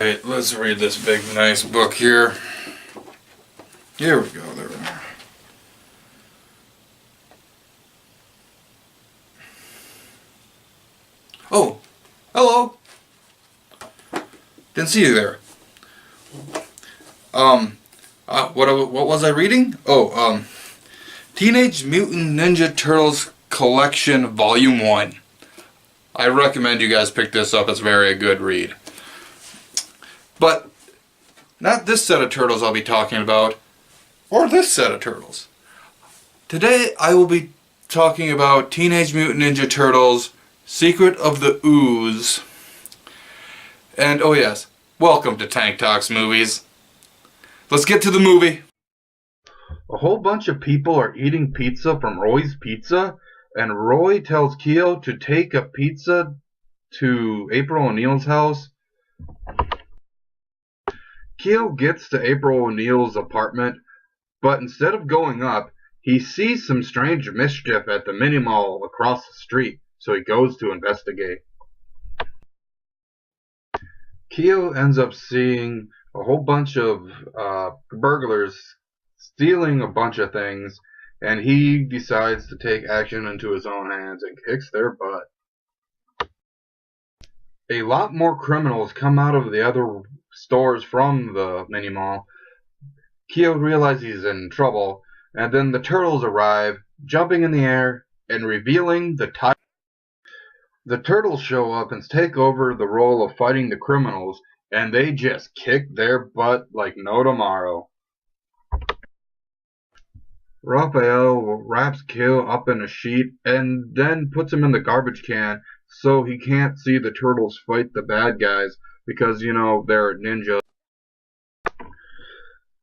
Alright, let's read this big nice book here. Here we go, there we are. Oh, hello. Didn't see you there. What was I reading? Oh, Teenage Mutant Ninja Turtles Collection Volume 1. I recommend you guys pick this up. It's very a good read. But not this set of turtles I'll be talking about, or this set of turtles. Today I will be talking about Teenage Mutant Ninja Turtles Secret of the Ooze. And oh yes, welcome to Tank Talks Movies. Let's get to the movie. A whole bunch of people are eating pizza from Roy's Pizza, and Roy tells Keo to take a pizza to April O'Neil's house. Keo gets to April O'Neil's apartment, but instead of going up, he sees some strange mischief at the mini mall across the street, so he goes to investigate. Keo ends up seeing a whole bunch of burglars stealing a bunch of things, and he decides to take action into his own hands and kicks their butt. A lot more criminals come out of the other stores from the mini mall. Keo realizes he's in trouble, and then the turtles arrive, jumping in the air and revealing the title. The turtles show up and take over the role of fighting the criminals, and they just kick their butt like no tomorrow. Raphael wraps Keo up in a sheet and then puts him in the garbage can so he can't see the turtles fight the bad guys because, you know, they're ninjas.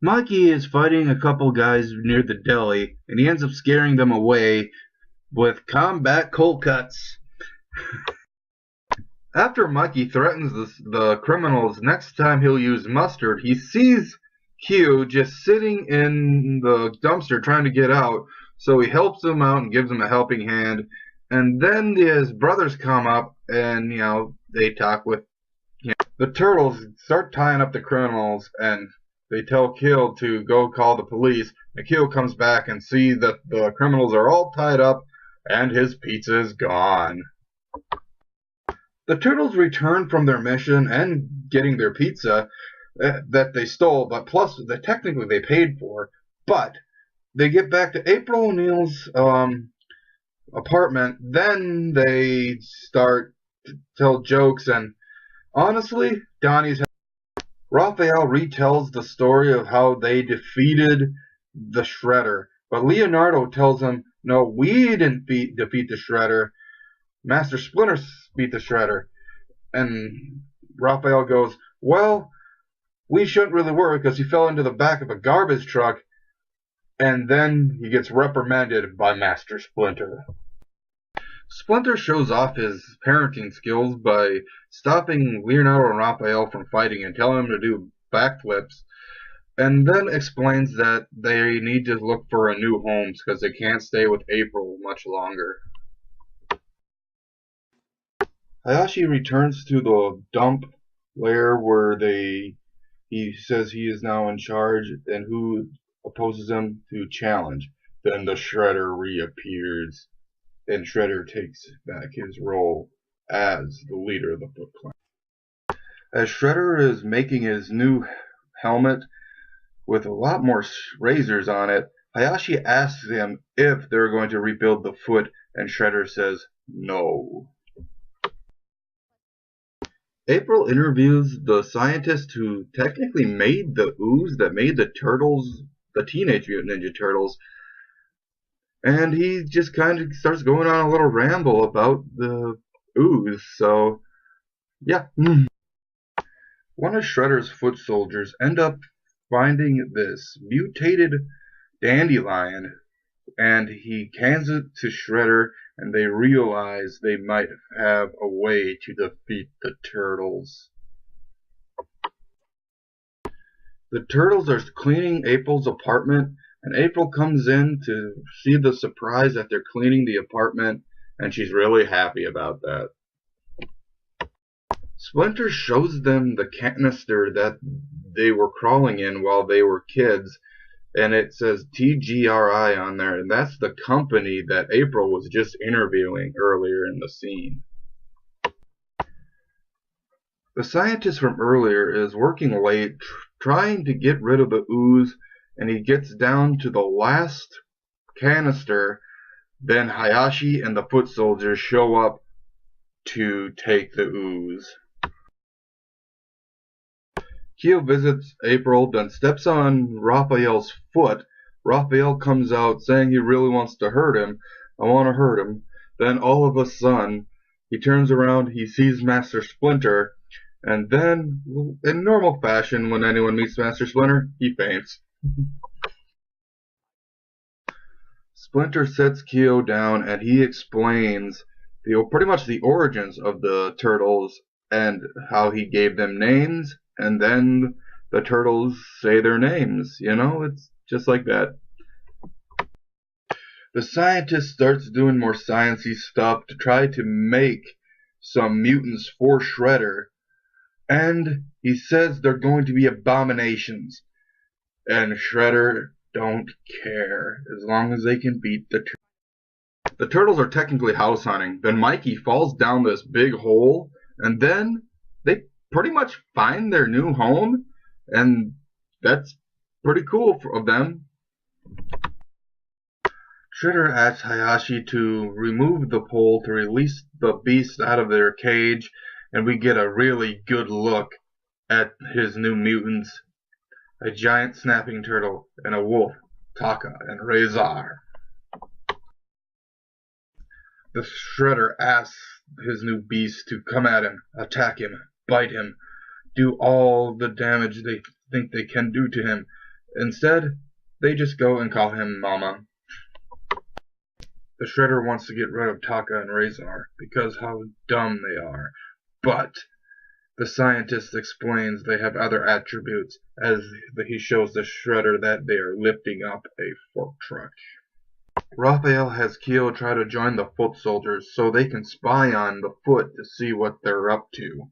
Mikey is fighting a couple guys near the deli, and he ends up scaring them away with combat cold cuts. After Mikey threatens the criminals next time he'll use mustard, he sees Hugh just sitting in the dumpster trying to get out, so he helps him out and gives him a helping hand. And then his brothers come up and, you know, they talk with him. The turtles start tying up the criminals, and they tell Kill to go call the police. And Kill comes back and sees that the criminals are all tied up and his pizza is gone. The turtles return from their mission and getting their pizza that they stole, but plus that technically they paid for. But they get back to April O'Neil's apartment. Then they start to tell jokes, and honestly, Raphael retells the story of how they defeated the Shredder, but Leonardo tells him, "No, we didn't defeat the Shredder. Master Splinter beat the Shredder." And Raphael goes, "Well, we shouldn't really worry because he fell into the back of a garbage truck," and then he gets reprimanded by Master Splinter. Splinter shows off his parenting skills by stopping Leonardo and Raphael from fighting and telling them to do backflips, and then explains that they need to look for a new home because they can't stay with April much longer. Hayashi returns to the dump lair where he says he is now in charge, and who opposes him to challenge. Then the Shredder reappears, and Shredder takes back his role as the leader of the Foot Clan. As Shredder is making his new helmet with a lot more razors on it, Hayashi asks him if they're going to rebuild the foot, and Shredder says no. April interviews the scientist who technically made the ooze that made the turtles, the Teenage Mutant Ninja Turtles, and he just kind of starts going on a little ramble about the ooze, so yeah. One of Shredder's foot soldiers end up finding this mutated dandelion, and he hands it to Shredder, and they realize they might have a way to defeat the turtles. The turtles are cleaning April's apartment, and April comes in to see the surprise that they're cleaning the apartment, and she's really happy about that. Splinter shows them the canister that they were crawling in while they were kids, and it says TGRI on there, and that's the company that April was just interviewing earlier in the scene. The scientist from earlier is working late, trying to get rid of the ooze, and he gets down to the last canister. Then Hayashi and the foot soldiers show up to take the ooze. Kyo visits April, then steps on Raphael's foot. Raphael comes out saying he really wants to hurt him. I want to hurt him. Then all of a sudden, he turns around, he sees Master Splinter, and then, in normal fashion, when anyone meets Master Splinter, he faints. Splinter sets Kyo down and he explains pretty much the origins of the turtles and how he gave them names, and then the turtles say their names. It's just like that. The scientist starts doing more sciencey stuff to try to make some mutants for Shredder, and he says they're going to be abominations, and Shredder don't care as long as they can beat the turtles. The turtles are technically house hunting. Then Mikey falls down this big hole, and then they pretty much find their new home, and that's pretty cool of them. Shredder asks Hayashi to remove the pole to release the beast out of their cage, and we get a really good look at his new mutants. A giant snapping turtle, and a wolf, Taka and Razor. The Shredder asks his new beast to come at him, attack him, bite him, do all the damage they think they can do to him. Instead, they just go and call him Mama. The Shredder wants to get rid of Taka and Razor because how dumb they are, but the scientist explains they have other attributes as he shows the Shredder that they are lifting up a fork truck. Raphael has Kyo try to join the foot soldiers so they can spy on the foot to see what they're up to.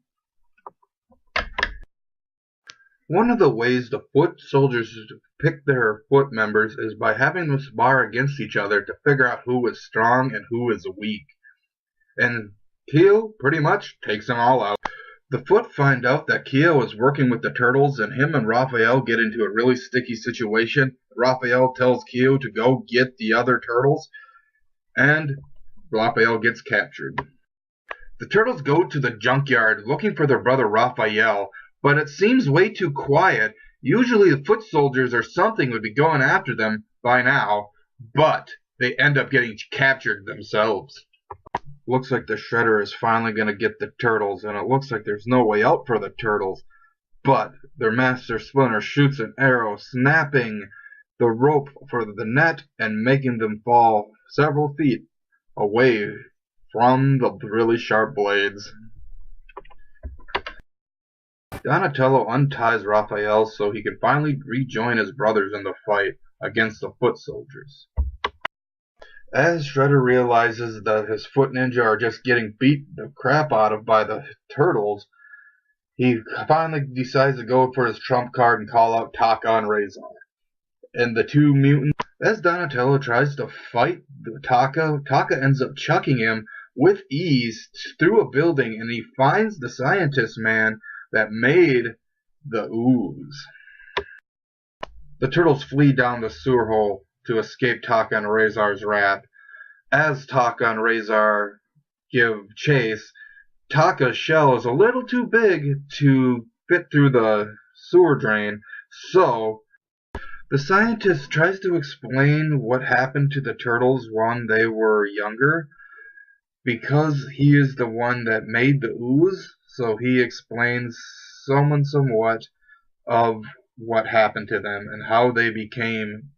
One of the ways the foot soldiers pick their foot members is by having them spar against each other to figure out who is strong and who is weak. And Kyo pretty much takes them all out. The Foot find out that Kyo is working with the turtles, and him and Raphael get into a really sticky situation. Raphael tells Kyo to go get the other turtles, and Raphael gets captured. The turtles go to the junkyard looking for their brother Raphael, but it seems way too quiet. Usually the foot soldiers or something would be going after them by now, but they end up getting captured themselves. Looks like the Shredder is finally going to get the turtles, and it looks like there's no way out for the turtles. But their Master Splinter shoots an arrow, snapping the rope for the net and making them fall several feet away from the really sharp blades. Donatello unties Raphael so he can finally rejoin his brothers in the fight against the foot soldiers. As Shredder realizes that his foot ninja are just getting beat the crap out of by the turtles, he finally decides to go for his trump card and call out Taka and Razor. And the two mutants, as Donatello tries to fight Taka, Taka ends up chucking him with ease through a building, and he finds the scientist man that made the ooze. The turtles flee down the sewer hole to escape Taka and Razor's wrath. As Taka and Razor give chase, Taka's shell is a little too big to fit through the sewer drain, so the scientist tries to explain what happened to the turtles when they were younger, because he is the one that made the ooze, so he explains somewhat of what happened to them and how they became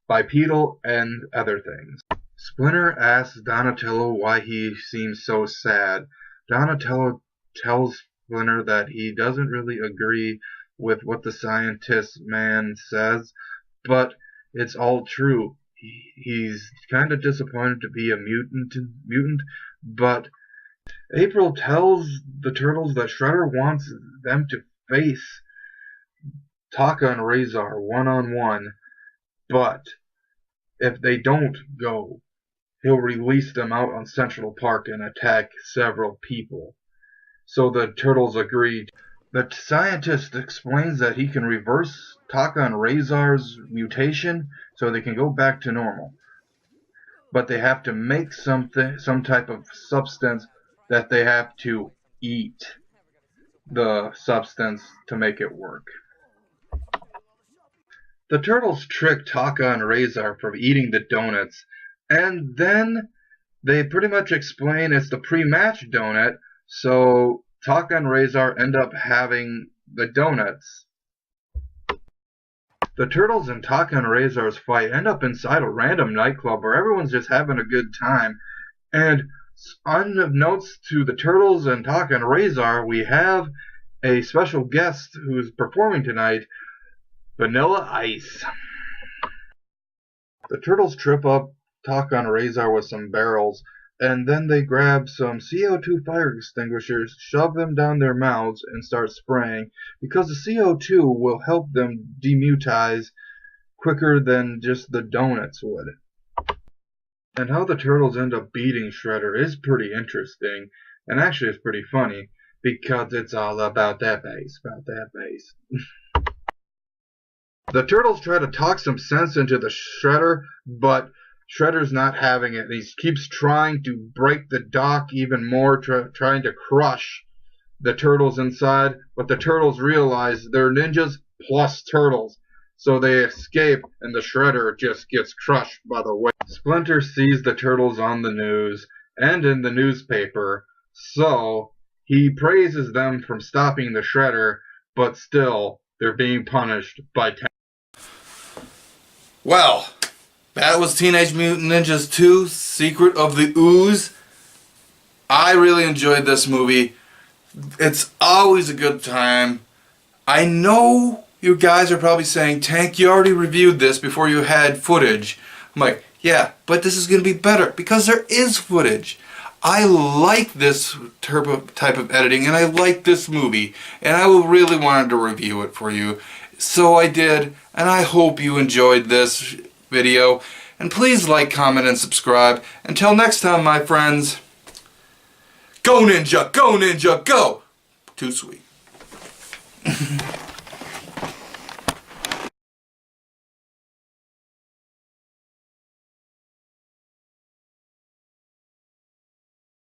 bipedal and other things. Splinter asks Donatello why he seems so sad. Donatello tells Splinter that he doesn't really agree with what the scientist man says, but it's all true. He's kind of disappointed to be a mutant, but April tells the turtles that Shredder wants them to face Taka and Razor one-on-one, but if they don't go, he'll release them out on Central Park and attack several people. So the turtles agree. The scientist explains that he can reverse Taka and Razor's mutation so they can go back to normal. But they have to make some type of substance that they have to eat the substance to make it work. The turtles trick Taka and Razor from eating the donuts, and then they pretty much explain it's the pre-match donut, so Taka and Razor end up having the donuts. The turtles and Taka and Razor's fight end up inside a random nightclub where everyone's just having a good time, and unbeknownst to the turtles and Taka and Razor, we have a special guest who's performing tonight, Vanilla Ice. The turtles trip up Taka and Razor with some barrels, and then they grab some CO2 fire extinguishers, shove them down their mouths, and start spraying, because the CO2 will help them demutize quicker than just the donuts would. And how the turtles end up beating Shredder is pretty interesting, and actually it's pretty funny, because it's all about that bass, The turtles try to talk some sense into the Shredder, but Shredder's not having it. He keeps trying to break the dock even more, trying to crush the turtles inside, but the turtles realize they're ninjas plus turtles. So they escape, and the Shredder just gets crushed by the wave. Splinter sees the turtles on the news and in the newspaper, so he praises them from stopping the Shredder, but still, they're being punished by Well, that was Teenage Mutant Ninja 2, Secret of the Ooze. I really enjoyed this movie. It's always a good time. I know you guys are probably saying, Tank, you already reviewed this before you had footage. I'm like, yeah, but this is going to be better because there is footage. I like this type of editing, and I like this movie, and I really wanted to review it for you. So I did, and I hope you enjoyed this video. And please like, comment, and subscribe. Until next time, my friends, go Ninja, go Ninja, go! Too sweet.